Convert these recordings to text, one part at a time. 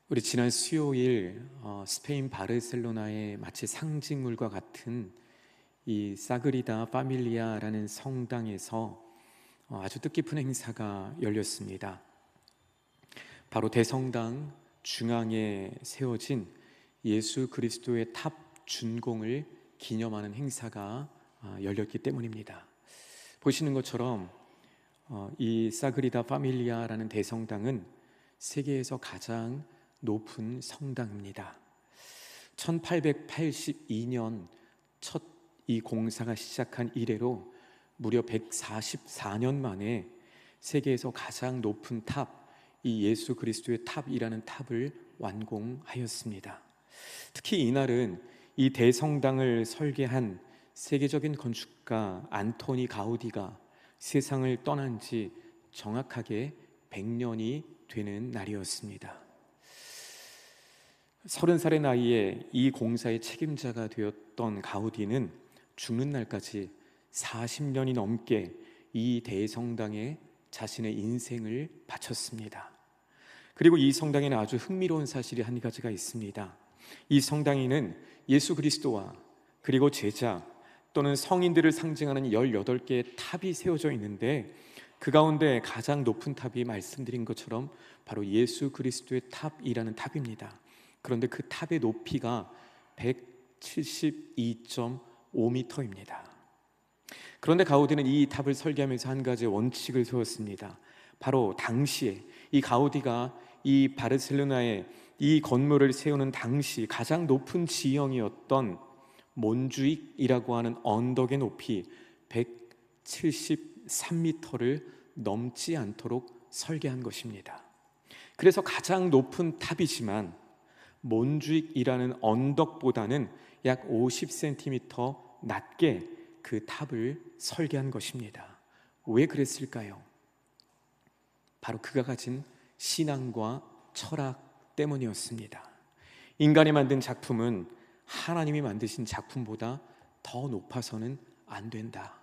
우리 지난 수요일 스페인 바르셀로나의 마치 상징물과 같은 이 사그리다 파밀리아라는 성당에서 아주 뜻깊은 행사가 열렸습니다. 바로 대성당 중앙에 세워진 예수 그리스도의 탑 준공을 기념하는 행사가 열렸기 때문입니다. 보시는 것처럼 이 사그리다 파밀리아라는 대성당은 세계에서 가장 높은 성당입니다. 1882년 첫 이 공사가 시작한 이래로 무려 144년 만에 세계에서 가장 높은 탑, 이 예수 그리스도의 탑이라는 탑을 완공하였습니다. 특히 이날은 이 대성당을 설계한 세계적인 건축가 안토니 가우디가 세상을 떠난 지 정확하게 100년이 되는 날이었습니다. 30살의 나이에 이 공사의 책임자가 되었던 가우디는 죽는 날까지 40년이 넘게 이 대성당에 자신의 인생을 바쳤습니다. 그리고 이 성당에는 아주 흥미로운 사실이 한 가지가 있습니다. 이 성당에는 예수 그리스도와 그리고 제자 또는 성인들을 상징하는 18개의 탑이 세워져 있는데, 그 가운데 가장 높은 탑이 말씀드린 것처럼 바로 예수 그리스도의 탑이라는 탑입니다. 그런데 그 탑의 높이가 172.5m입니다. 그런데 가우디는 이 탑을 설계하면서 한 가지 원칙을 세웠습니다. 바로 당시에 이 가우디가 이 바르셀로나에 이 건물을 세우는 당시 가장 높은 지형이었던 몬주익이라고 하는 언덕의 높이 173m를 넘지 않도록 설계한 것입니다. 그래서 가장 높은 탑이지만 몬주익이라는 언덕보다는 약 50cm 낮게 그 탑을 설계한 것입니다. 왜 그랬을까요? 바로 그가 가진 신앙과 철학 때문이었습니다. 인간이 만든 작품은 하나님이 만드신 작품보다 더 높아서는 안 된다.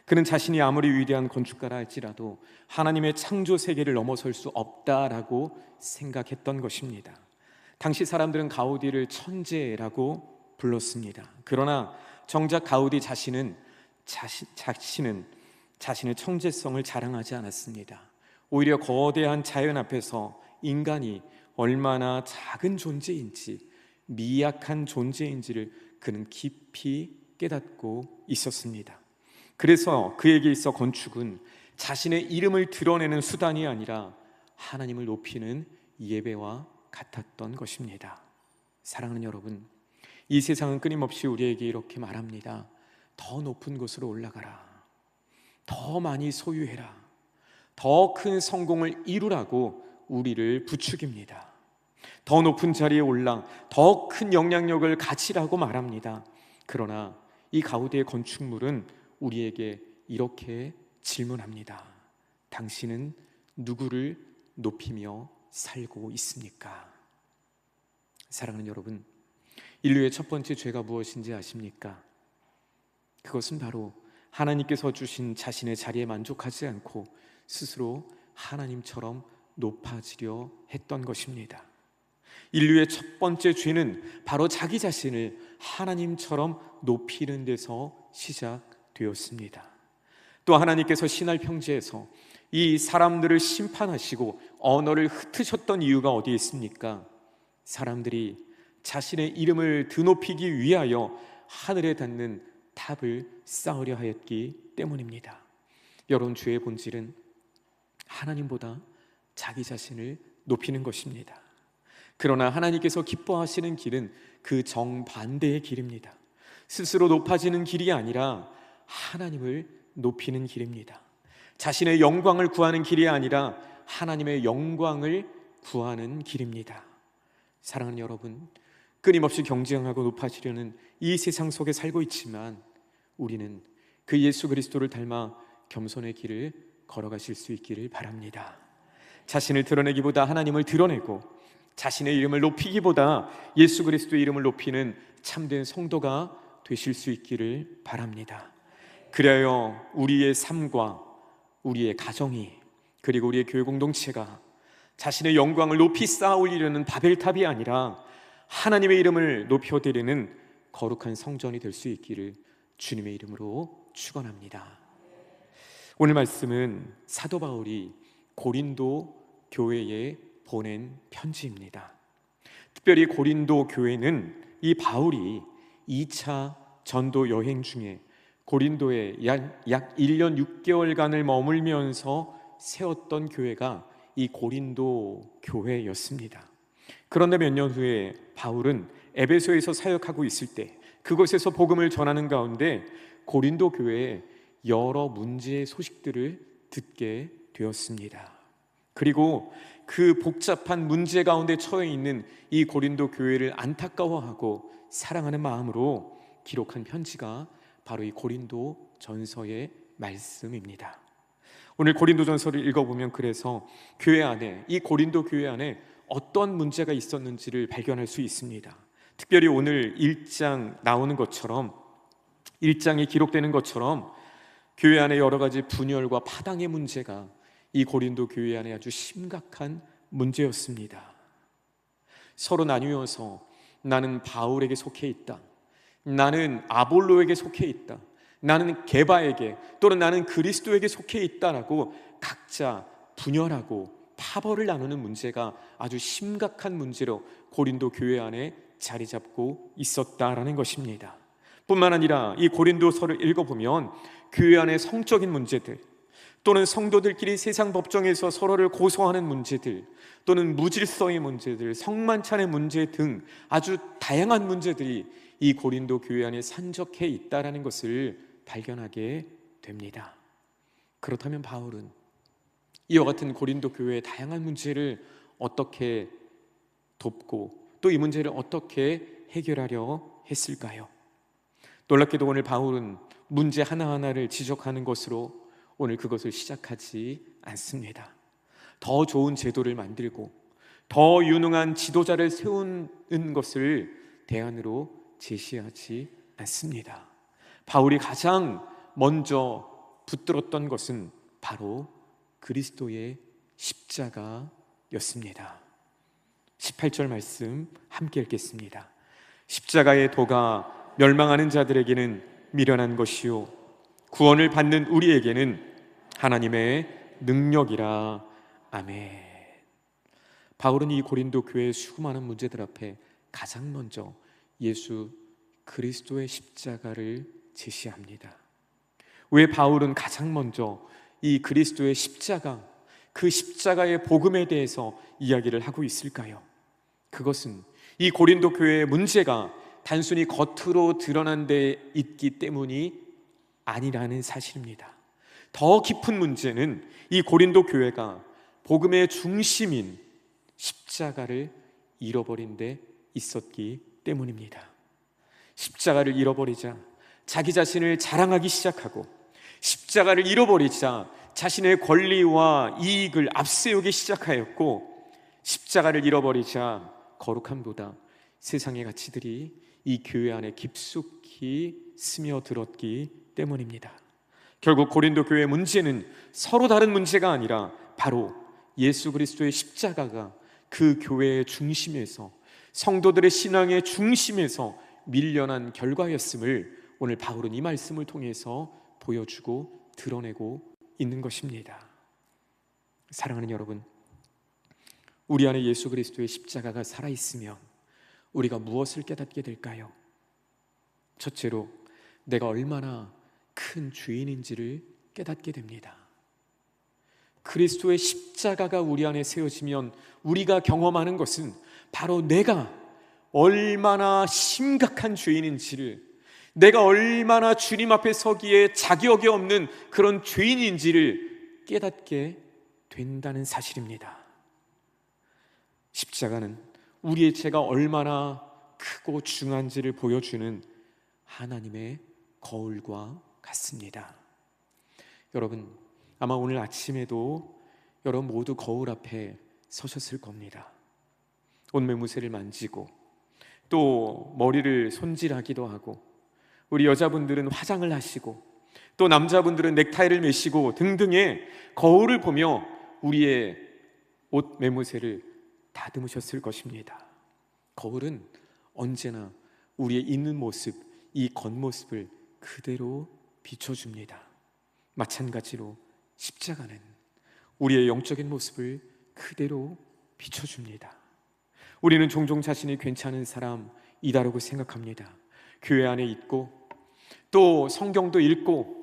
그는 자신이 아무리 위대한 건축가라 할지라도 하나님의 창조 세계를 넘어설 수 없다라고 생각했던 것입니다. 당시 사람들은 가우디를 천재라고 불렀습니다. 그러나 정작 가우디 자신은 자신의 천재성을 자랑하지 않았습니다. 오히려 거대한 자연 앞에서 인간이 얼마나 작은 존재인지, 미약한 존재인지를 그는 깊이 깨닫고 있었습니다. 그래서 그에게 있어 건축은 자신의 이름을 드러내는 수단이 아니라 하나님을 높이는 예배와 같았던 것입니다. 사랑하는 여러분, 이 세상은 끊임없이 우리에게 이렇게 말합니다. 더 높은 곳으로 올라가라. 더 많이 소유해라. 더 큰 성공을 이루라고 우리를 부추깁니다. 더 높은 자리에 올라 더 큰 영향력을 가지라고 말합니다. 그러나 이 가우디의 건축물은 우리에게 이렇게 질문합니다. 당신은 누구를 높이며 살고 있습니까? 사랑하는 여러분, 인류의 첫 번째 죄가 무엇인지 아십니까? 그것은 바로 하나님께서 주신 자신의 자리에 만족하지 않고 스스로 하나님처럼 높아지려 했던 것입니다. 인류의 첫 번째 죄는 바로 자기 자신을 하나님처럼 높이는 데서 시작되었습니다. 또 하나님께서 신할 평지에서 이 사람들을 심판하시고 언어를 흩으셨던 이유가 어디에 있습니까? 사람들이 자신의 이름을 드높이기 위하여 하늘에 닿는 탑을 쌓으려 하였기 때문입니다. 여러분, 죄의 본질은 하나님보다 자기 자신을 높이는 것입니다. 그러나 하나님께서 기뻐하시는 길은 그 정반대의 길입니다. 스스로 높아지는 길이 아니라 하나님을 높이는 길입니다. 자신의 영광을 구하는 길이 아니라 하나님의 영광을 구하는 길입니다. 사랑하는 여러분, 끊임없이 경쟁하고 높아지려는 이 세상 속에 살고 있지만 우리는 그 예수 그리스도를 닮아 겸손의 길을 걸어가실 수 있기를 바랍니다. 자신을 드러내기보다 하나님을 드러내고 자신의 이름을 높이기보다 예수 그리스도의 이름을 높이는 참된 성도가 되실 수 있기를 바랍니다. 그래야 우리의 삶과 우리의 가정이, 그리고 우리의 교회 공동체가 자신의 영광을 높이 쌓아 올리려는 바벨탑이 아니라 하나님의 이름을 높여드리는 거룩한 성전이 될 수 있기를 주님의 이름으로 축원합니다. 오늘 말씀은 사도 바울이 고린도 교회에 보낸 편지입니다. 특별히 고린도 교회는 이 바울이 2차 전도 여행 중에 고린도에 약 1년 6개월간을 머물면서 세웠던 교회가 이 고린도 교회였습니다. 그런데 몇 년 후에 바울은 에베소에서 사역하고 있을 때 그곳에서 복음을 전하는 가운데 고린도 교회에 여러 문제의 소식들을 듣게 되었습니다. 그리고 그 복잡한 문제 가운데 처해 있는 이 고린도 교회를 안타까워하고 사랑하는 마음으로 기록한 편지가 바로 이 고린도 전서의 말씀입니다. 오늘 고린도 전서를 읽어보면 그래서 교회 안에, 이 고린도 교회 안에 어떤 문제가 있었는지를 발견할 수 있습니다. 특별히 오늘 1장 나오는 것처럼, 1장에 기록되는 것처럼 교회 안에 여러 가지 분열과 파당의 문제가 이 고린도 교회 안에 아주 심각한 문제였습니다. 서로 나뉘어서 나는 바울에게 속해 있다, 나는 아볼로에게 속해 있다, 나는 게바에게 또는 나는 그리스도에게 속해 있다라고 각자 분열하고 파벌을 나누는 문제가 아주 심각한 문제로 고린도 교회 안에 자리 잡고 있었다라는 것입니다. 뿐만 아니라 이 고린도서를 읽어보면 교회 안의 성적인 문제들, 또는 성도들끼리 세상 법정에서 서로를 고소하는 문제들, 또는 무질서의 문제들, 성만찬의 문제 등 아주 다양한 문제들이 이 고린도 교회 안에 산적해 있다는 것을 발견하게 됩니다. 그렇다면 바울은 이와 같은 고린도 교회의 다양한 문제를 어떻게 돕고 또 이 문제를 어떻게 해결하려 했을까요? 놀랍게도 오늘 바울은 문제 하나하나를 지적하는 것으로 오늘 그것을 시작하지 않습니다. 더 좋은 제도를 만들고 더 유능한 지도자를 세우는 것을 대안으로 제시하지 않습니다. 바울이 가장 먼저 붙들었던 것은 바로 그리스도의 십자가였습니다. 18절 말씀 함께 읽겠습니다. 십자가의 도가 멸망하는 자들에게는 미련한 것이요 구원을 받는 우리에게는 하나님의 능력이라. 아멘. 바울은 이 고린도 교회의 수많은 문제들 앞에 가장 먼저 예수 그리스도의 십자가를 제시합니다. 왜 바울은 가장 먼저 이 그리스도의 십자가, 그 십자가의 복음에 대해서 이야기를 하고 있을까요? 그것은 이 고린도 교회의 문제가 단순히 겉으로 드러난 데 있기 때문이 아니라는 사실입니다. 더 깊은 문제는 이 고린도 교회가 복음의 중심인 십자가를 잃어버린 데 있었기 때문입니다. 십자가를 잃어버리자 자기 자신을 자랑하기 시작하고, 십자가를 잃어버리자 자신의 권리와 이익을 앞세우기 시작하였고, 십자가를 잃어버리자 거룩함보다 세상의 가치들이 이 교회 안에 깊숙이 스며들었기 때문입니다. 결국 고린도 교회의 문제는 서로 다른 문제가 아니라 바로 예수 그리스도의 십자가가 그 교회의 중심에서, 성도들의 신앙의 중심에서 밀려난 결과였음을 오늘 바울은 이 말씀을 통해서 보여주고 드러내고 있는 것입니다. 사랑하는 여러분, 우리 안에 예수 그리스도의 십자가가 살아있으면 우리가 무엇을 깨닫게 될까요? 첫째로 내가 얼마나 큰 죄인인지를 깨닫게 됩니다. 그리스도의 십자가가 우리 안에 세워지면 우리가 경험하는 것은 바로 내가 얼마나 심각한 죄인인지를, 내가 얼마나 주님 앞에 서기에 자격이 없는 그런 죄인인지를 깨닫게 된다는 사실입니다. 십자가는 우리의 죄가 얼마나 크고 중한지를 보여주는 하나님의 거울과 같습니다. 여러분, 아마 오늘 아침에도 여러분 모두 거울 앞에 서셨을 겁니다. 옷매무새를 만지고 또 머리를 손질하기도 하고, 우리 여자분들은 화장을 하시고 또 남자분들은 넥타이를 매시고 등등의 거울을 보며 우리의 옷 매무새를 다듬으셨을 것입니다. 거울은 언제나 우리의 있는 모습, 이 겉모습을 그대로 비춰줍니다. 마찬가지로 십자가는 우리의 영적인 모습을 그대로 비춰줍니다. 우리는 종종 자신이 괜찮은 사람이다라고 생각합니다. 교회 안에 있고 또 성경도 읽고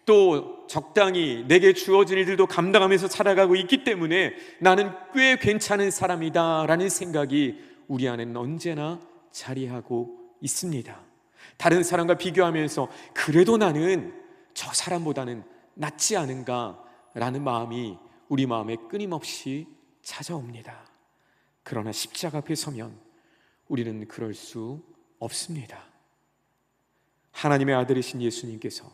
또 적당히 내게 주어진 일들도 감당하면서 살아가고 있기 때문에 나는 꽤 괜찮은 사람이다 라는 생각이 우리 안에는 언제나 자리하고 있습니다. 다른 사람과 비교하면서 그래도 나는 저 사람보다는 낫지 않은가 라는 마음이 우리 마음에 끊임없이 찾아옵니다. 그러나 십자가 앞에 서면 우리는 그럴 수 없습니다. 하나님의 아들이신 예수님께서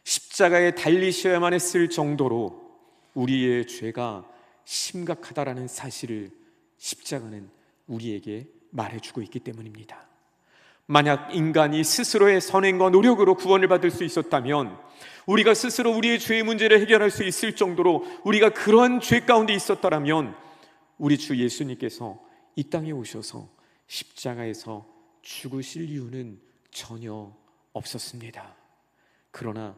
십자가에 달리셔야만 했을 정도로 우리의 죄가 심각하다라는 사실을 십자가는 우리에게 말해주고 있기 때문입니다. 만약 인간이 스스로의 선행과 노력으로 구원을 받을 수 있었다면, 우리가 스스로 우리의 죄의 문제를 해결할 수 있을 정도로 우리가 그러한 죄 가운데 있었더라면 우리 주 예수님께서 이 땅에 오셔서 십자가에서 죽으실 이유는 전혀 없었습니다. 그러나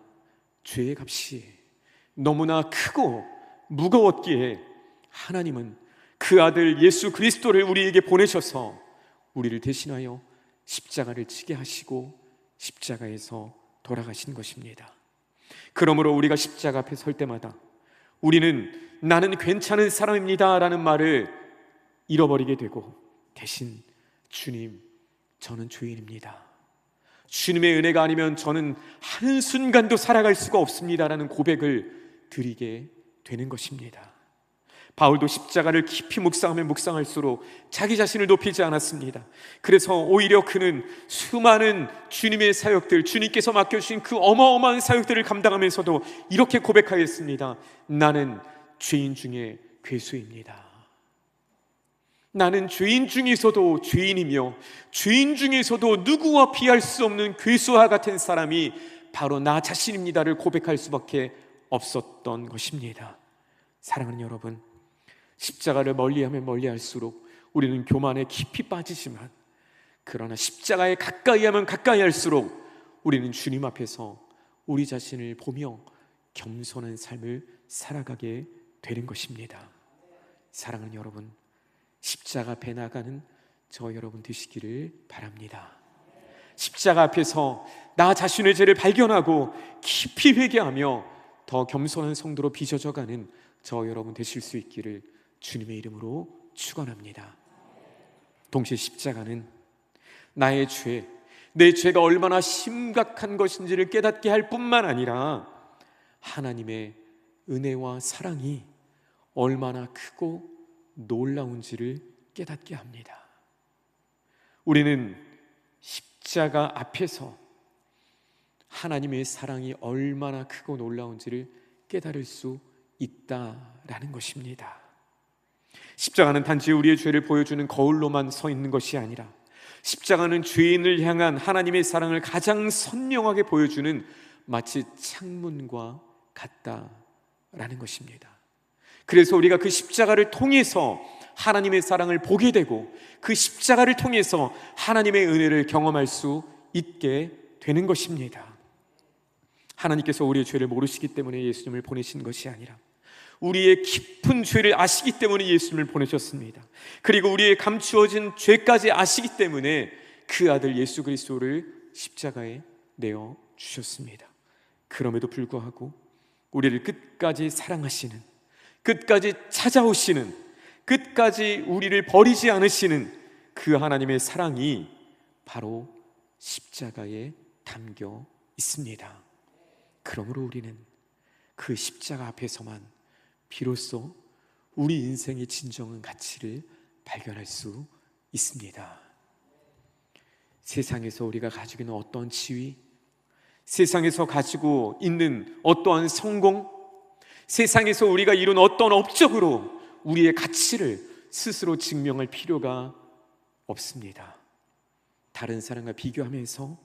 죄의 값이 너무나 크고 무거웠기에 하나님은 그 아들 예수 그리스도를 우리에게 보내셔서 우리를 대신하여 십자가를 지게 하시고 십자가에서 돌아가신 것입니다. 그러므로 우리가 십자가 앞에 설 때마다 우리는 나는 괜찮은 사람입니다 라는 말을 잃어버리게 되고, 대신 주님, 저는 죄인입니다, 주님의 은혜가 아니면 저는 한순간도 살아갈 수가 없습니다 라는 고백을 드리게 되는 것입니다. 바울도 십자가를 깊이 묵상하면 묵상할수록 자기 자신을 높이지 않았습니다. 그래서 오히려 그는 수많은 주님의 사역들, 주님께서 맡겨주신 그 어마어마한 사역들을 감당하면서도 이렇게 고백하였습니다. 나는 죄인 중에 괴수입니다. 나는 죄인 중에서도 죄인이며 죄인 중에서도 누구와 비할 수 없는 괴수와 같은 사람이 바로 나 자신입니다를 고백할 수밖에 없었던 것입니다. 사랑하는 여러분, 십자가를 멀리하면 멀리할수록 우리는 교만에 깊이 빠지지만, 그러나 십자가에 가까이 하면 가까이 할수록 우리는 주님 앞에서 우리 자신을 보며 겸손한 삶을 살아가게 되는 것입니다. 사랑하는 여러분, 십자가 앞에 나가는 저 여러분 되시기를 바랍니다. 십자가 앞에서 나 자신의 죄를 발견하고 깊이 회개하며 더 겸손한 성도로 빚어져가는 저 여러분 되실 수 있기를 주님의 이름으로 축원합니다. 동시에 십자가는 나의 죄, 내 죄가 얼마나 심각한 것인지를 깨닫게 할 뿐만 아니라 하나님의 은혜와 사랑이 얼마나 크고 놀라운지를 깨닫게 합니다. 우리는 십자가 앞에서 하나님의 사랑이 얼마나 크고 놀라운지를 깨달을 수 있다라는 것입니다. 십자가는 단지 우리의 죄를 보여주는 거울로만 서 있는 것이 아니라, 십자가는 죄인을 향한 하나님의 사랑을 가장 선명하게 보여주는 마치 창문과 같다라는 것입니다. 그래서 우리가 그 십자가를 통해서 하나님의 사랑을 보게 되고, 그 십자가를 통해서 하나님의 은혜를 경험할 수 있게 되는 것입니다. 하나님께서 우리의 죄를 모르시기 때문에 예수님을 보내신 것이 아니라 우리의 깊은 죄를 아시기 때문에 예수님을 보내셨습니다. 그리고 우리의 감추어진 죄까지 아시기 때문에 그 아들 예수 그리스도를 십자가에 내어 주셨습니다. 그럼에도 불구하고 우리를 끝까지 사랑하시는, 끝까지 찾아오시는, 끝까지 우리를 버리지 않으시는 그 하나님의 사랑이 바로 십자가에 담겨 있습니다. 그러므로 우리는 그 십자가 앞에서만 비로소 우리 인생의 진정한 가치를 발견할 수 있습니다. 세상에서 우리가 가지고 있는 어떠한 지위, 세상에서 가지고 있는 어떠한 성공, 세상에서 우리가 이룬 어떤 업적으로 우리의 가치를 스스로 증명할 필요가 없습니다. 다른 사람과 비교하면서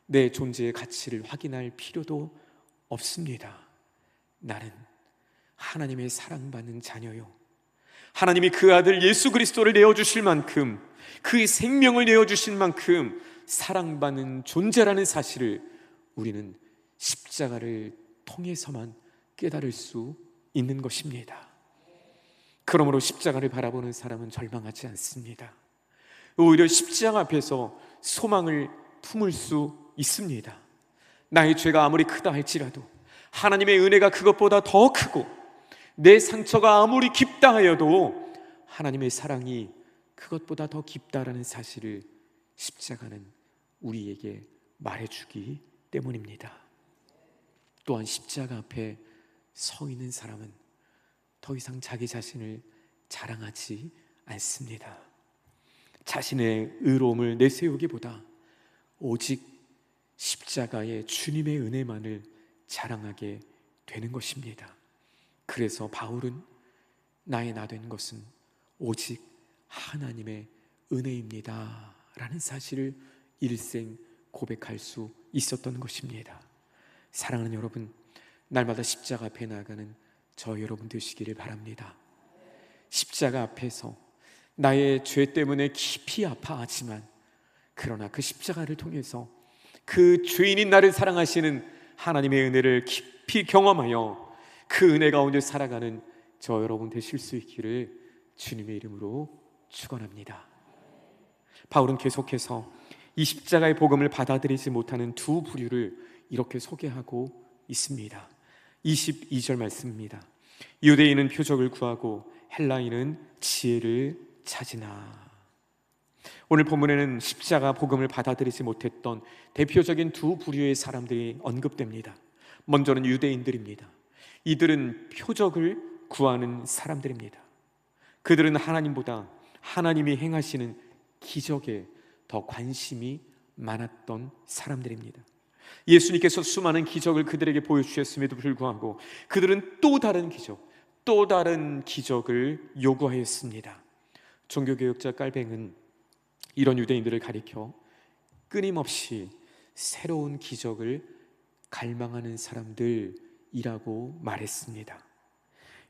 내 존재의 가치를 확인할 필요도 없습니다. 나는 하나님의 사랑받는 자녀요, 하나님이 그 아들 예수 그리스도를 내어주실 만큼, 그의 생명을 내어주실 만큼 사랑받는 존재라는 사실을 우리는 십자가를 통해서만 깨달을 수 있는 것입니다. 그러므로 십자가를 바라보는 사람은 절망하지 않습니다. 오히려 십자가 앞에서 소망을 품을 수 있습니다. 나의 죄가 아무리 크다 할지라도 하나님의 은혜가 그것보다 더 크고, 내 상처가 아무리 깊다 하여도 하나님의 사랑이 그것보다 더 깊다라는 사실을 십자가는 우리에게 말해주기 때문입니다. 또한 십자가 앞에 서 있는 사람은 더 이상 자기 자신을 자랑하지 않습니다. 자신의 의로움을 내세우기보다 오직 십자가의 주님의 은혜만을 자랑하게 되는 것입니다. 그래서 바울은 나의 나 된 것은 오직 하나님의 은혜입니다 라는 사실을 일생 고백할 수 있었던 것입니다. 사랑하는 여러분, 날마다 십자가 앞에 나아가는 저 여러분 되시기를 바랍니다. 십자가 앞에서 나의 죄 때문에 깊이 아파하지만, 그러나 그 십자가를 통해서 그 죄인인 나를 사랑하시는 하나님의 은혜를 깊이 경험하여 그 은혜 가운데 살아가는 저 여러분 되실 수 있기를 주님의 이름으로 축원합니다. 바울은 계속해서 이 십자가의 복음을 받아들이지 못하는 두 부류를 이렇게 소개하고 있습니다. 22절 말씀입니다. 유대인은 표적을 구하고 헬라인은 지혜를 찾으나. 오늘 본문에는 십자가 복음을 받아들이지 못했던 대표적인 두 부류의 사람들이 언급됩니다. 먼저는 유대인들입니다. 이들은 표적을 구하는 사람들입니다. 그들은 하나님보다 하나님이 행하시는 기적에 더 관심이 많았던 사람들입니다. 예수님께서 수많은 기적을 그들에게 보여주셨음에도 불구하고 그들은 또 다른 기적을 요구하였습니다. 종교개혁자 깔뱅은 이런 유대인들을 가리켜 끊임없이 새로운 기적을 갈망하는 사람들이라고 말했습니다.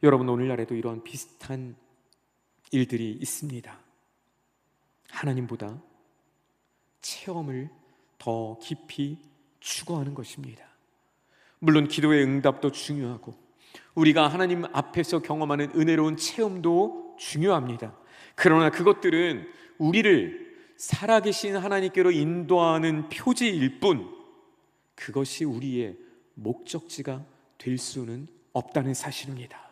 여러분, 오늘날에도 이러한 비슷한 일들이 있습니다. 하나님보다 체험을 더 깊이 추구하는 것입니다. 물론 기도의 응답도 중요하고 우리가 하나님 앞에서 경험하는 은혜로운 체험도 중요합니다. 그러나 그것들은 우리를 살아계신 하나님께로 인도하는 표지일 뿐, 그것이 우리의 목적지가 될 수는 없다는 사실입니다.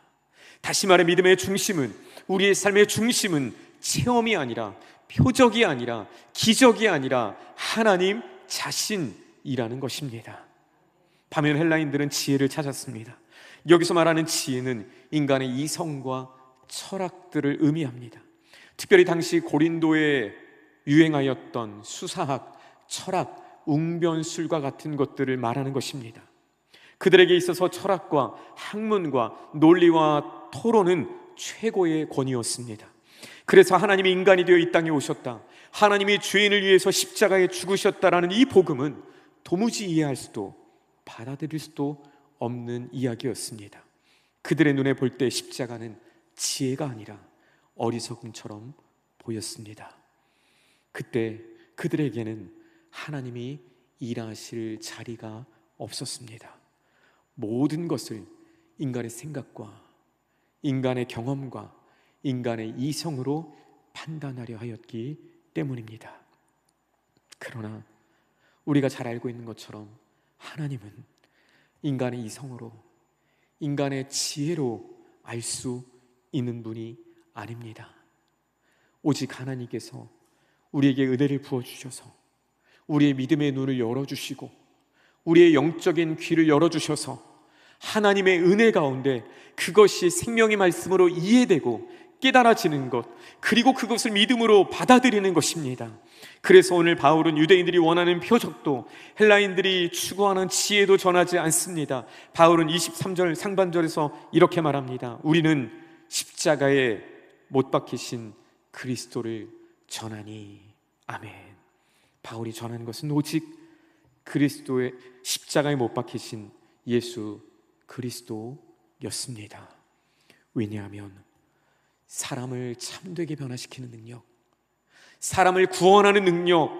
다시 말해 믿음의 중심은, 우리의 삶의 중심은 체험이 아니라, 표적이 아니라, 기적이 아니라 하나님 자신이라는 것입니다. 반면 헬라인들은 지혜를 찾았습니다. 여기서 말하는 지혜는 인간의 이성과 철학들을 의미합니다. 특별히 당시 고린도에 유행하였던 수사학, 철학, 웅변술과 같은 것들을 말하는 것입니다. 그들에게 있어서 철학과 학문과 논리와 토론은 최고의 권위였습니다. 그래서 하나님이 인간이 되어 이 땅에 오셨다, 하나님이 죄인을 위해서 십자가에 죽으셨다라는 이 복음은 도무지 이해할 수도 받아들일 수도 없는 이야기였습니다. 그들의 눈에 볼 때 십자가는 지혜가 아니라 어리석음처럼 보였습니다. 그때 그들에게는 하나님이 일하실 자리가 없었습니다. 모든 것을 인간의 생각과 인간의 경험과 인간의 이성으로 판단하려 하였기 때문입니다. 그러나 우리가 잘 알고 있는 것처럼 하나님은 인간의 이성으로, 인간의 지혜로 알 수 있는 분이 아닙니다. 오직 하나님께서 우리에게 은혜를 부어주셔서 우리의 믿음의 눈을 열어주시고 우리의 영적인 귀를 열어주셔서 하나님의 은혜 가운데 그것이 생명의 말씀으로 이해되고 깨달아지는 것, 그리고 그것을 믿음으로 받아들이는 것입니다. 그래서 오늘 바울은 유대인들이 원하는 표적도 헬라인들이 추구하는 지혜도 전하지 않습니다. 바울은 23절 상반절에서 이렇게 말합니다. 우리는 십자가에 못 박히신 그리스도를 전하니. 아멘. 바울이 전하는 것은 오직 그리스도의 십자가에 못 박히신 예수 그리스도였습니다. 왜냐하면 사람을 참되게 변화시키는 능력, 사람을 구원하는 능력,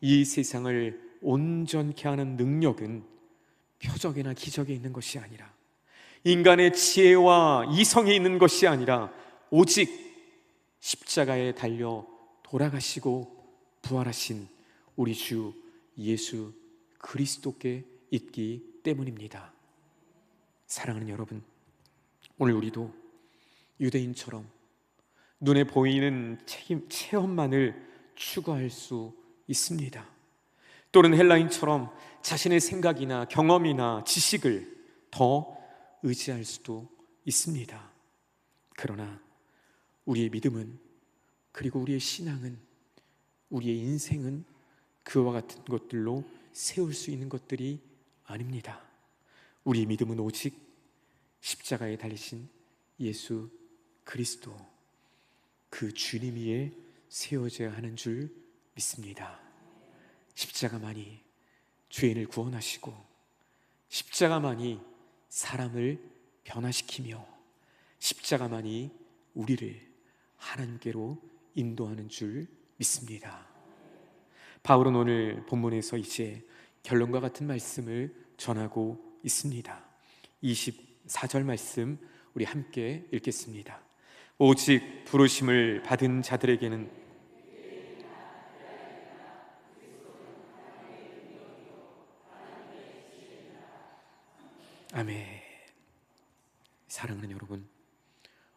이 세상을 온전케 하는 능력은 표적이나 기적에 있는 것이 아니라, 인간의 지혜와 이성에 있는 것이 아니라 오직 십자가에 달려 돌아가시고 부활하신 우리 주 예수 그리스도께 있기 때문입니다. 사랑하는 여러분, 오늘 우리도 유대인처럼 눈에 보이는 체험만을 추구할 수 있습니다. 또는 헬라인처럼 자신의 생각이나 경험이나 지식을 더 의지할 수도 있습니다. 그러나 우리의 믿음은, 그리고 우리의 신앙은, 우리의 인생은 그와 같은 것들로 세울 수 있는 것들이 아닙니다. 우리의 믿음은 오직 십자가에 달리신 예수 그리스도, 그 주님 위에 세워져야 하는 줄 믿습니다. 십자가만이 죄인을 구원하시고, 십자가만이 사람을 변화시키며, 십자가만이 우리를 하나님께로 인도하는 줄 믿습니다. 바울은 오늘 본문에서 이제 결론과 같은 말씀을 전하고 있습니다. 24절 말씀 우리 함께 읽겠습니다. 오직 부르심을 받은 자들에게는 아멘. 사랑하는 여러분,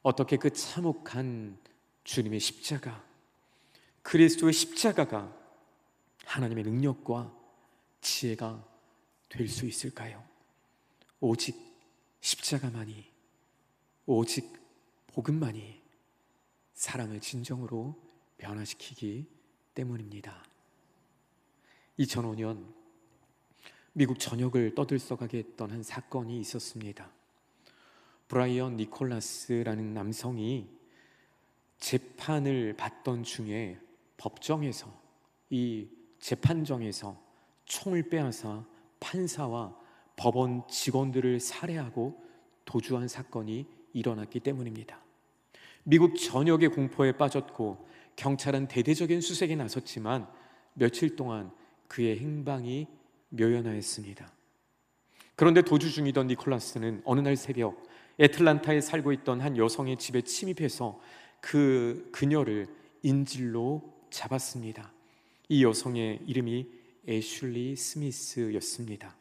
어떻게 그 참혹한 주님의 십자가, 그리스도의 십자가가 하나님의 능력과 지혜가 될 수 있을까요? 오직 십자가만이, 오직 복음만이 사람을 진정으로 변화시키기 때문입니다. 2005년 미국 전역을 떠들썩하게 했던 한 사건이 있었습니다. 브라이언 니콜라스라는 남성이 재판을 받던 중에 법정에서, 이 재판정에서 총을 빼앗아 판사와 법원 직원들을 살해하고 도주한 사건이 일어났기 때문입니다. 미국 전역의 공포에 빠졌고 경찰은 대대적인 수색에 나섰지만 며칠 동안 그의 행방이 묘연하였습니다. 그런데 도주 중이던 니콜라스는 어느 날 새벽 애틀란타에 살고 있던 한 여성의 집에 침입해서 그녀를 인질로 잡았습니다. 이 여성의 이름이 애슐리 스미스였습니다.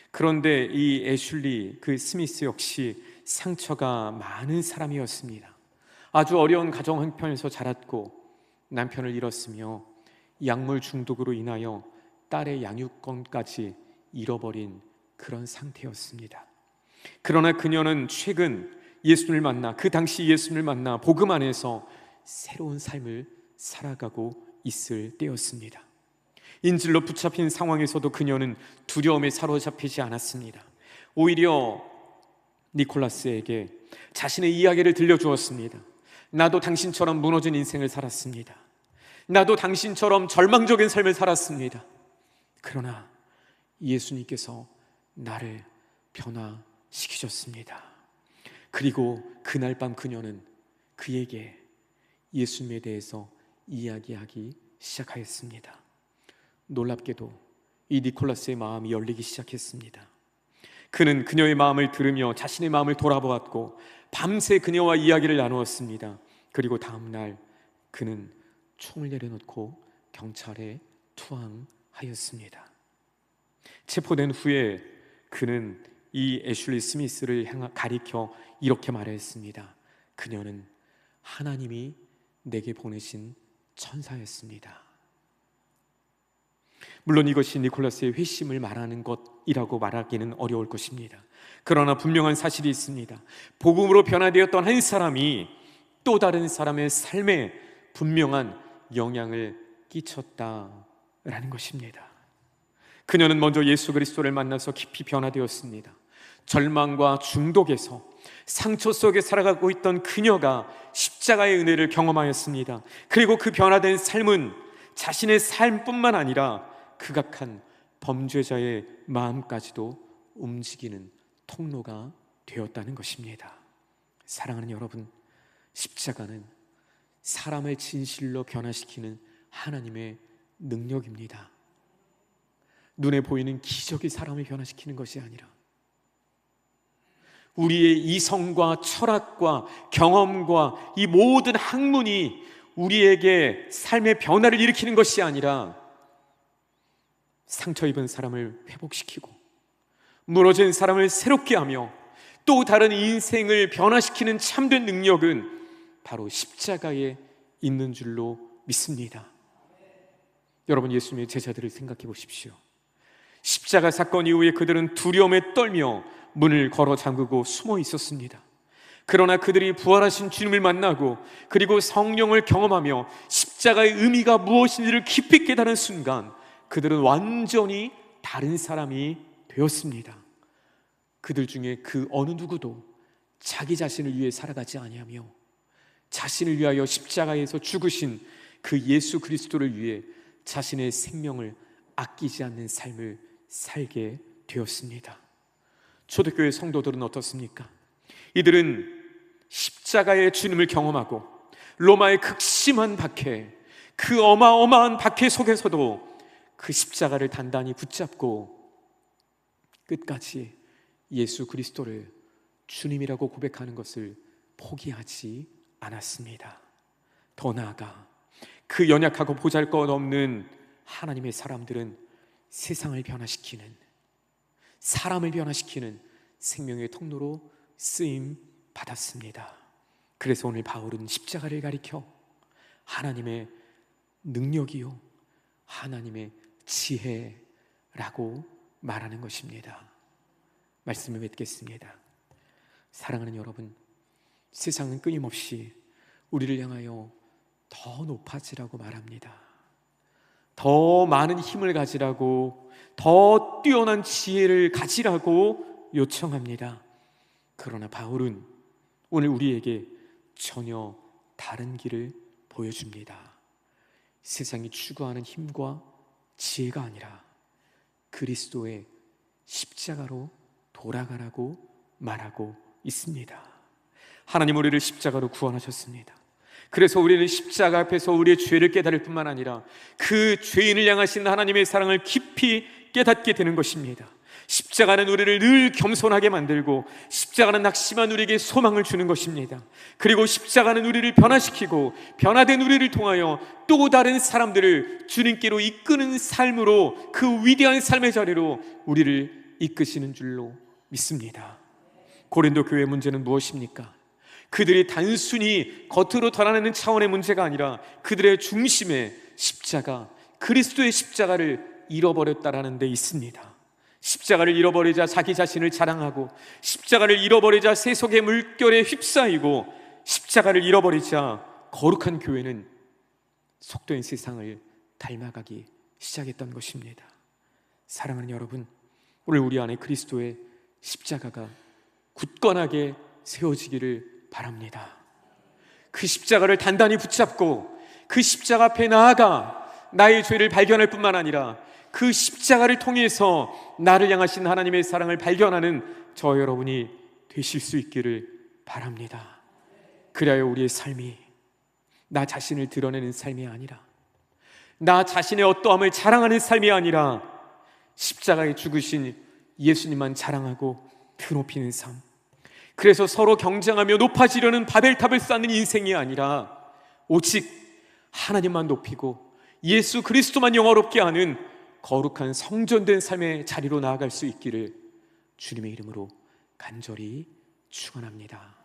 그런데 이 애슐리 스미스 역시 상처가 많은 사람이었습니다. 아주 어려운 가정 형편에서 자랐고 남편을 잃었으며 약물 중독으로 인하여 딸의 양육권까지 잃어버린 그런 상태였습니다. 그러나 그녀는 최근 예수님을 만나, 그 당시 예수님을 만나 복음 안에서 새로운 삶을 살아가고 있을 때였습니다. 인질로 붙잡힌 상황에서도 그녀는 두려움에 사로잡히지 않았습니다. 오히려 니콜라스에게 자신의 이야기를 들려주었습니다. 나도 당신처럼 무너진 인생을 살았습니다. 나도 당신처럼 절망적인 삶을 살았습니다. 그러나 예수님께서 나를 변화시키셨습니다. 그리고 그날 밤 그녀는 그에게 예수님에 대해서 이야기하기 시작하였습니다. 놀랍게도 이 니콜라스의 마음이 열리기 시작했습니다. 그는 그녀의 마음을 들으며 자신의 마음을 돌아보았고 밤새 그녀와 이야기를 나누었습니다. 그리고 다음 날 그는 총을 내려놓고 경찰에 투항하였습니다. 체포된 후에 그는 이 애슐리 스미스를 가리켜 이렇게 말했습니다. 그녀는 하나님이 내게 보내신 천사였습니다. 물론 이것이 니콜라스의 회심을 말하는 것이라고 말하기는 어려울 것입니다. 그러나 분명한 사실이 있습니다. 복음으로 변화되었던 한 사람이 또 다른 사람의 삶에 분명한 영향을 끼쳤다라는 것입니다. 그녀는 먼저 예수 그리스도를 만나서 깊이 변화되었습니다. 절망과 중독에서 상처 속에 살아가고 있던 그녀가 십자가의 은혜를 경험하였습니다. 그리고 그 변화된 삶은 자신의 삶뿐만 아니라 극악한 범죄자의 마음까지도 움직이는 통로가 되었다는 것입니다. 사랑하는 여러분, 십자가는 사람을 진실로 변화시키는 하나님의 능력입니다. 눈에 보이는 기적이 사람을 변화시키는 것이 아니라 우리의 이성과 철학과 경험과 이 모든 학문이 우리에게 삶의 변화를 일으키는 것이 아니라 상처 입은 사람을 회복시키고 무너진 사람을 새롭게 하며 또 다른 인생을 변화시키는 참된 능력은 바로 십자가에 있는 줄로 믿습니다. 여러분, 예수님의 제자들을 생각해 보십시오. 십자가 사건 이후에 그들은 두려움에 떨며 문을 걸어 잠그고 숨어 있었습니다. 그러나 그들이 부활하신 주님을 만나고 그리고 성령을 경험하며 십자가의 의미가 무엇인지를 깊이 깨달은 순간 그들은 완전히 다른 사람이 되었습니다. 그들 중에 그 어느 누구도 자기 자신을 위해 살아가지 아니하며 자신을 위하여 십자가에서 죽으신 그 예수 그리스도를 위해 자신의 생명을 아끼지 않는 삶을 살게 되었습니다. 초대교회 성도들은 어떻습니까? 이들은 십자가의 주님을 경험하고 로마의 극심한 박해, 그 어마어마한 박해 속에서도 그 십자가를 단단히 붙잡고 끝까지 예수 그리스도를 주님이라고 고백하는 것을 포기하지 않았습니다. 더 나아가 그 연약하고 보잘것없는 하나님의 사람들은 세상을 변화시키는, 사람을 변화시키는 생명의 통로로 쓰임 받았습니다. 그래서 오늘 바울은 십자가를 가리켜 하나님의 능력이요 하나님의 지혜라고 말하는 것입니다. 말씀을 맺겠습니다. 사랑하는 여러분, 세상은 끊임없이 우리를 향하여 더 높아지라고 말합니다. 더 많은 힘을 가지라고, 더 뛰어난 지혜를 가지라고 요청합니다. 그러나 바울은 오늘 우리에게 전혀 다른 길을 보여줍니다. 세상이 추구하는 힘과 지혜가 아니라 그리스도의 십자가로 돌아가라고 말하고 있습니다. 하나님 우리를 십자가로 구원하셨습니다. 그래서 우리는 십자가 앞에서 우리의 죄를 깨달을 뿐만 아니라 그 죄인을 향하신 하나님의 사랑을 깊이 깨닫게 되는 것입니다. 십자가는 우리를 늘 겸손하게 만들고 십자가는 낙심한 우리에게 소망을 주는 것입니다. 그리고 십자가는 우리를 변화시키고 변화된 우리를 통하여 또 다른 사람들을 주님께로 이끄는 삶으로, 그 위대한 삶의 자리로 우리를 이끄시는 줄로 믿습니다. 고린도 교회의 문제는 무엇입니까? 그들이 단순히 겉으로 드러내는 차원의 문제가 아니라 그들의 중심에 십자가, 그리스도의 십자가를 잃어버렸다라는 데 있습니다. 십자가를 잃어버리자 자기 자신을 자랑하고, 십자가를 잃어버리자 세속의 물결에 휩싸이고, 십자가를 잃어버리자 거룩한 교회는 속도인 세상을 닮아가기 시작했던 것입니다. 사랑하는 여러분, 오늘 우리 안에 그리스도의 십자가가 굳건하게 세워지기를 바랍니다. 그 십자가를 단단히 붙잡고 그 십자가 앞에 나아가 나의 죄를 발견할 뿐만 아니라 그 십자가를 통해서 나를 향하신 하나님의 사랑을 발견하는 저 여러분이 되실 수 있기를 바랍니다. 그래야 우리의 삶이 나 자신을 드러내는 삶이 아니라, 나 자신의 어떠함을 자랑하는 삶이 아니라 십자가에 죽으신 예수님만 자랑하고 드높이는 삶, 그래서 서로 경쟁하며 높아지려는 바벨탑을 쌓는 인생이 아니라 오직 하나님만 높이고 예수 그리스도만 영화롭게 하는 거룩한 성전된 삶의 자리로 나아갈 수 있기를 주님의 이름으로 간절히 축원합니다.